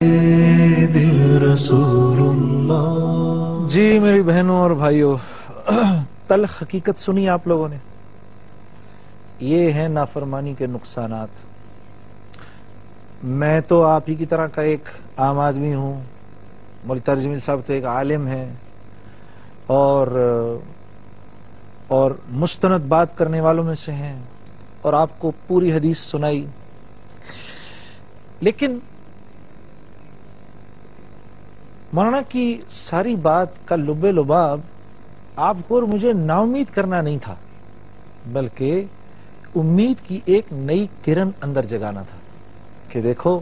جی میری بہنوں اور بھائیوں، تلخ حقیقت سنی آپ لوگوں نے. یہ ہیں نافرمانی کے نقصانات. میں تو آپ ہی کی طرح کا ایک عام آدمی ہوں. مولوی طاہر جمیل صاحب تو ایک عالم ہیں اور مستند بات کرنے والوں میں سے ہیں اور آپ کو پوری حدیث سنائی. لیکن مولانا کی ساری بات کا لب لباب آپ کو اور مجھے نا امید کرنا نہیں تھا، بلکہ امید کی ایک نئی کرن اندر جگانا تھا کہ دیکھو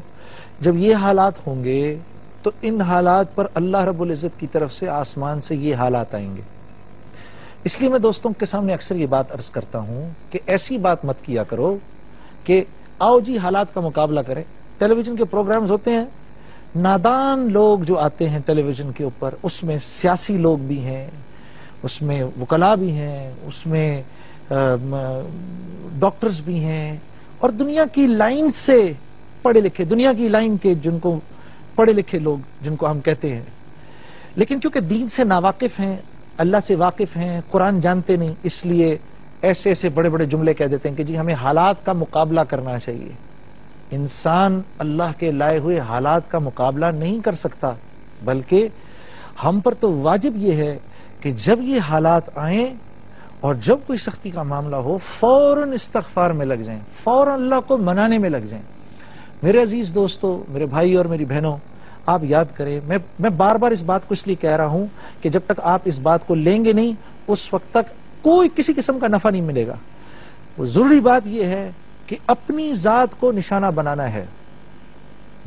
جب یہ حالات ہوں گے تو ان حالات پر اللہ رب العزت کی طرف سے آسمان سے یہ حالات آئیں گے. اس لیے میں دوستوں کے سامنے اکثر یہ بات عرض کرتا ہوں کہ ایسی بات مت کیا کرو کہ آؤ جی حالات کا مقابلہ کریں. ٹیلی ویژن کے پروگرامز ہوتے ہیں، نادان لوگ جو آتے ہیں ٹیلی ویژن کے اوپر، اس میں سیاسی لوگ بھی ہیں، اس میں وکلاء بھی ہیں، اس میں ڈاکٹرز بھی ہیں، اور دنیا کی لائن سے پڑھے لکھے، دنیا کی لائن کے جن کو پڑھے لکھے لوگ جن کو ہم کہتے ہیں، لیکن کیونکہ دین سے ناواقف ہیں، اللہ سے واقف ہیں، قرآن جانتے نہیں، اس لیے ایسے ایسے بڑے بڑے جملے کہہ دیتے ہیں کہ جی ہمیں حالات کا مقابلہ کرنا چاہیے. انسان اللہ کے لائے ہوئے حالات کا مقابلہ نہیں کر سکتا، بلکہ ہم پر تو واجب یہ ہے کہ جب یہ حالات آئیں اور جب کوئی سختی کا معاملہ ہو فوراً استغفار میں لگ جائیں، فوراً اللہ کو منانے میں لگ جائیں. میرے عزیز دوستو، میرے بھائی اور میری بہنوں، آپ یاد کریں، میں بار بار اس بات کو اس لیے کہہ رہا ہوں کہ جب تک آپ اس بات کو لیں گے نہیں اس وقت تک کوئی کسی قسم کا نفع نہیں ملے گا. وہ ضروری بات یہ ہے کہ اپنی ذات کو نشانہ بنانا ہے.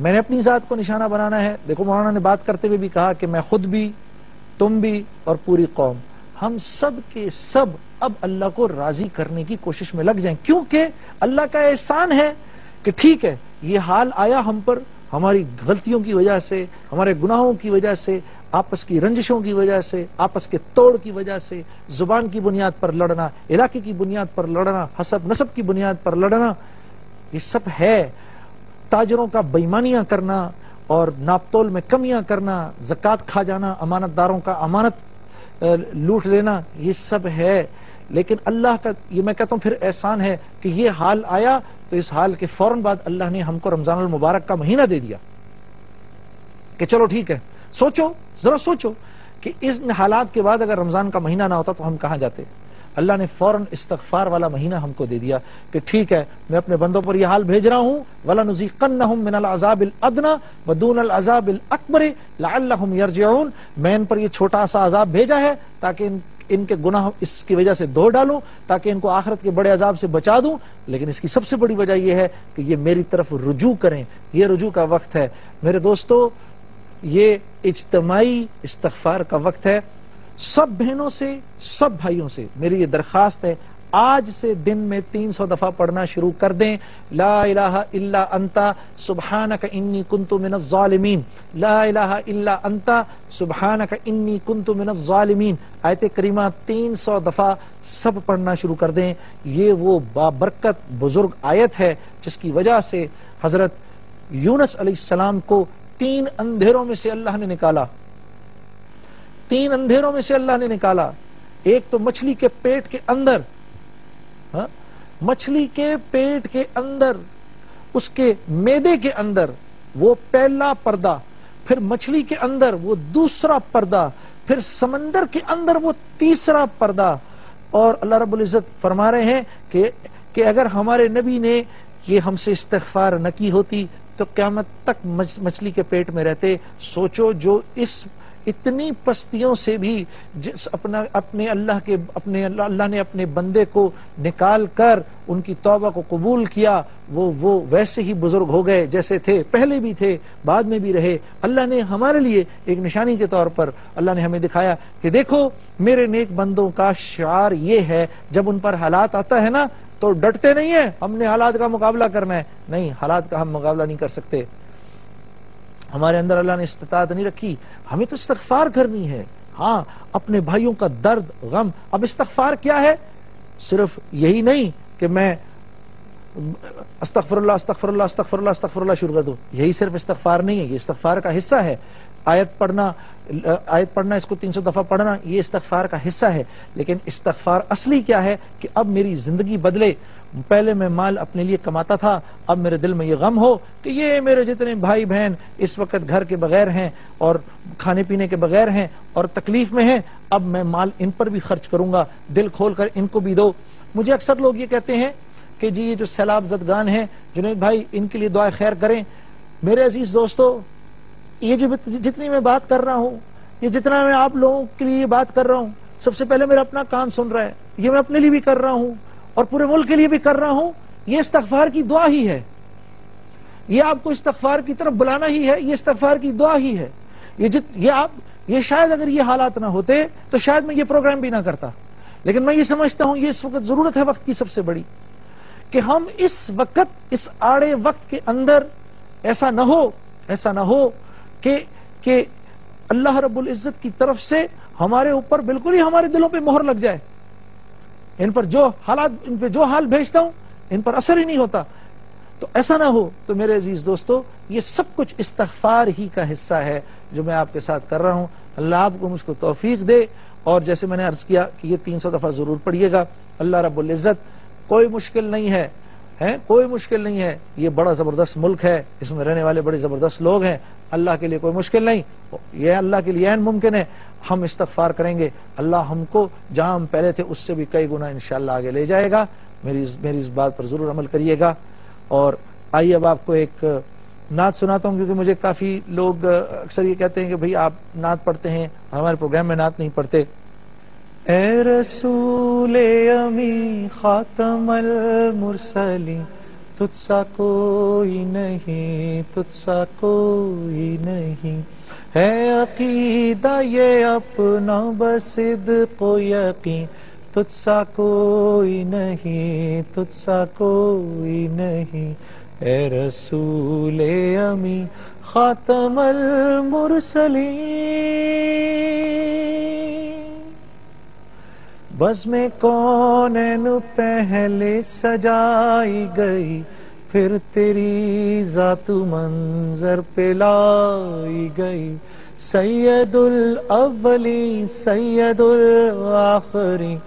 میں نے اپنی ذات کو نشانہ بنانا ہے. دیکھو مولانا نے بات کرتے ہوئے بھی کہا کہ میں خود بھی، تم بھی اور پوری قوم، ہم سب کے سب اب اللہ کو راضی کرنے کی کوشش میں لگ جائیں، کیونکہ اللہ کا احسان ہے کہ ٹھیک ہے یہ حال آیا ہم پر ہماری غلطیوں کی وجہ سے، ہمارے گناہوں کی وجہ سے، آپس کی رنجشوں کی وجہ سے، آپس کے توڑ کی وجہ سے، زبان کی بنیاد پر لڑنا، علاقے کی بنیاد پر لڑنا، حسب نسب کی بنیاد پر لڑنا، یہ سب ہے. تاجروں کا بےایمانیاں کرنا اور ناپتول میں کمیاں کرنا، زکوٰۃ کھا جانا، امانت داروں کا امانت لوٹ لینا، یہ سب ہے. لیکن اللہ کا یہ میں کہتا ہوں پھر احسان ہے کہ یہ حال آیا تو اس حال کے فوراً بعد اللہ نے ہم کو رمضان المبارک کا مہینہ دے دیا کہ چلو ٹھیک ہے. سوچو، ذرا سوچو کہ ان حالات کے بعد اگر رمضان کا مہینہ نہ ہوتا تو ہم کہاں جاتے. اللہ نے فوراً استغفار والا مہینہ ہم کو دے دیا کہ ٹھیک ہے میں اپنے بندوں پر یہ حال بھیج رہا ہوں، وَلَنُذِيقَنَّهُم مِّنَ الْعَذَابِ الْأَدْنَىٰ وَدُونَ الْعَذَابِ الْأَكْبَرِ لَعَلَّهُمْ يَرْجِعُونَ. میں ان پر یہ چھوٹا سا عذاب بھیجا ہے تاکہ ان کے گناہ اس کی وجہ سے دھو ڈالوں، تاکہ ان کو آخرت کے بڑے عذاب سے بچا دوں. لیکن اس کی سب سے بڑی وجہ یہ ہے کہ یہ میری طرف رجوع کریں. یہ رجوع کا وقت ہے میرے دوستو، یہ اجتماعی استغفار کا وقت ہے. سب بہنوں سے، سب بھائیوں سے میری یہ درخواست ہے، آج سے دن میں 300 دفعہ پڑھنا شروع کر دیں. لا الہ الا انت سبحانک انی کنت من الظالمین، لا الہ الا انت سبحانک انی کنت من الظالمین. آیت کریمہ 300 دفعہ سب پڑھنا شروع کر دیں. یہ وہ بابرکت بزرگ آیت ہے جس کی وجہ سے حضرت یونس علیہ السلام کو 3 اندھیروں میں سے اللہ نے نکالا. 3 اندھیروں میں سے اللہ نے نکالا. ایک تو مچھلی کے پیٹ کے اندر، مچھلی کے پیٹ کے اندر، اس کے معدے کے اندر وہ پہلا پردہ، پھر مچھلی کے اندر وہ دوسرا پردہ، پھر سمندر کے اندر وہ تیسرا پردہ. اور اللہ رب العزت فرما رہے ہیں کہ اگر ہمارے نبی نے یہ ہم سے استغفار نہ کی ہوتی تو قیامت تک مچھلی کے پیٹ میں رہتے. سوچو جو اس اتنی پستیوں سے بھی اللہ نے اپنے بندے کو نکال کر ان کی توبہ کو قبول کیا، وہ ویسے ہی بزرگ ہو گئے جیسے تھے، پہلے بھی تھے بعد میں بھی رہے. اللہ نے ہمارے لیے ایک نشانی کے طور پر اللہ نے ہمیں دکھایا کہ دیکھو میرے نیک بندوں کا شعار یہ ہے، جب ان پر حالات آتا ہے نا تو ڈٹتے نہیں ہیں ہم نے حالات کا مقابلہ کرنا ہے. نہیں، حالات کا ہم مقابلہ نہیں کر سکتے. ہمارے اندر اللہ نے استطاعت نہیں رکھی، ہمیں تو استغفار کرنی ہے. ہاں، اپنے بھائیوں کا درد غم. اب استغفار کیا ہے؟ صرف یہی نہیں کہ میں استغفراللہ استغفراللہ استغفراللہ استغفراللہ شروع کر دو. یہی صرف استغفار نہیں ہے، یہ استغفار کا حصہ ہے. آیت پڑھنا، اس کو 300 دفعہ پڑھنا، یہ استغفار کا حصہ ہے. لیکن استغفار اصلی کیا ہے کہ اب میری زندگی بدلے. پہلے میں مال اپنے لیے کماتا تھا، اب میرے دل میں یہ غم ہو کہ یہ میرے جتنے بھائی بہن اس وقت گھر کے بغیر ہیں اور کھانے پینے کے بغیر ہیں اور تکلیف میں ہیں، اب میں مال ان پر بھی خرچ کروں گا، دل کھول کر ان کو بھی دو. مجھے اکثر لوگ یہ کہتے ہیں کہ جی یہ جو سیلاب زدگان ہیں جنید بھائی ان کے لیے دعائے خیر کریں. میرے عزیز دوستو، یہ جو جتنی میں بات کر رہا ہوں، یہ جتنا میں آپ لوگوں کے لیے بات کر رہا ہوں، سب سے پہلے میرا اپنا کان سن رہا ہے، یہ میں اپنے لیے بھی کر رہا ہوں اور پورے ملک کے لیے بھی کر رہا ہوں. یہ استغفار کی دعا ہی ہے. یہ آپ کو استغفار کی طرف بلانا ہی ہے، یہ استغفار کی دعا ہی ہے. یہ شاید اگر یہ حالات نہ ہوتے تو شاید میں یہ پروگرام بھی نہ کرتا. لیکن میں یہ سمجھتا ہوں یہ اس وقت ضرورت ہے وقت کی سب سے بڑی، کہ ہم اس وقت، اس آڑے وقت کے اندر ایسا نہ ہو کہ اللہ رب العزت کی طرف سے ہمارے اوپر بالکل ہی ہمارے دلوں پہ مہر لگ جائے. ان پہ جو حال بھیجتا ہوں ان پر اثر ہی نہیں ہوتا. تو ایسا نہ ہو. تو میرے عزیز دوستو، یہ سب کچھ استغفار ہی کا حصہ ہے جو میں آپ کے ساتھ کر رہا ہوں. اللہ آپ کو مجھ کو توفیق دے. اور جیسے میں نے عرض کیا کہ یہ 300 دفعہ ضرور پڑھیے گا. اللہ رب العزت، کوئی مشکل نہیں ہے، کوئی مشکل نہیں ہے. یہ بڑا زبردست ملک ہے، اس میں رہنے والے بڑے زبردست لوگ ہیں. اللہ کے لیے کوئی مشکل نہیں، یہ اللہ کے لیے عین ممکن ہے. ہم استغفار کریں گے، اللہ ہم کو جہاں ہم پہلے تھے اس سے بھی کئی گنا انشاءاللہ آگے لے جائے گا. میری اس بات پر ضرور عمل کریے گا. اور آئیے اب آپ کو ایک نعت سناتا ہوں، کیونکہ مجھے کافی لوگ اکثر یہ کہتے ہیں کہ بھئی آپ نعت پڑھتے ہیں، ہمارے پروگرام میں نعت نہیں پڑھتے. اے رسول امی خاتم المرسلین، تجھ سا کوئی نہیں، تجھ سا کوئی نہیں. ہے عقیدہ یہ اپنا بصدق و یقین، تجھ سا کوئی نہیں، تجھ سا کوئی نہیں. اے رسول امی خاتم المرسلین، بزم کونین پہلے سجائی گئی، پھر تیری ذات منظر پہ لائی گئی. سید الاولین سید الآخرین،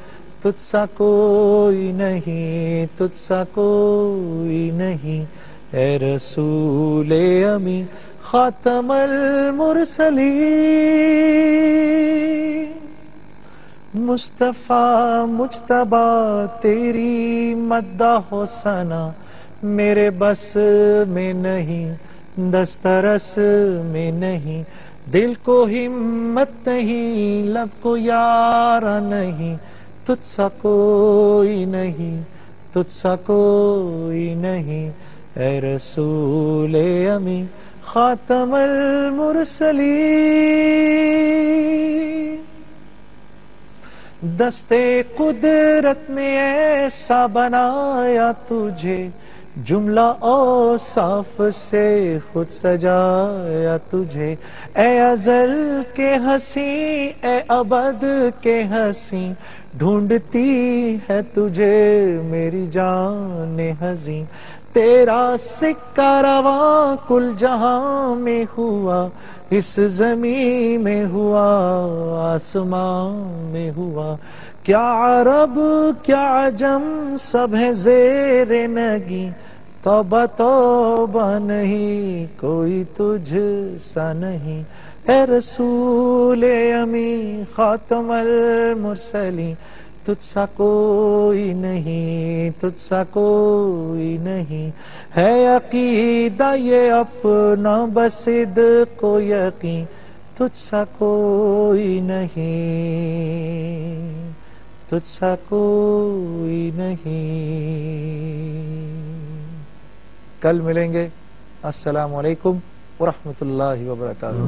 تجھ سا کوئی نہیں، تجھ سا کوئی نہیں. اے رسول امی خاتم المرسلین، مصطفیٰ مجتبی تیری مدح و ثنا میرے بس میں نہیں، دسترس میں نہیں. دل کو ہمت نہیں، لب کو یار نہیں، تجھ سا کوئی نہیں، تجھ سا کوئی نہیں. اے رسول امی خاتم المرسلین، دستے قدرت نے ایسا بنایا تجھے، جملہ اوصاف سے خود سجایا تجھے. اے ازل کے ہنسی، اے ابد کے ہنسی، ڈھونڈتی ہے تجھے میری جان حزین. تیرا سکہ رواں کل جہاں میں ہوا، اس زمین میں ہوا، آسمان میں ہوا. کیا عرب کیا عجم سب ہے زیر نگی، توبہ توبہ نہیں کوئی تجھ سا نہیں. اے رسول امی خاتم المرسلین، تجھ سا کوئی نہیں، تجھ سا کوئی نہیں. ہے عقیدہ یہ اپنا بصدق و یقین، تجھ سا کوئی نہیں، تجھ سا کوئی نہیں. کل ملیں گے. السلام علیکم ورحمۃ اللہ وبرکاتہ.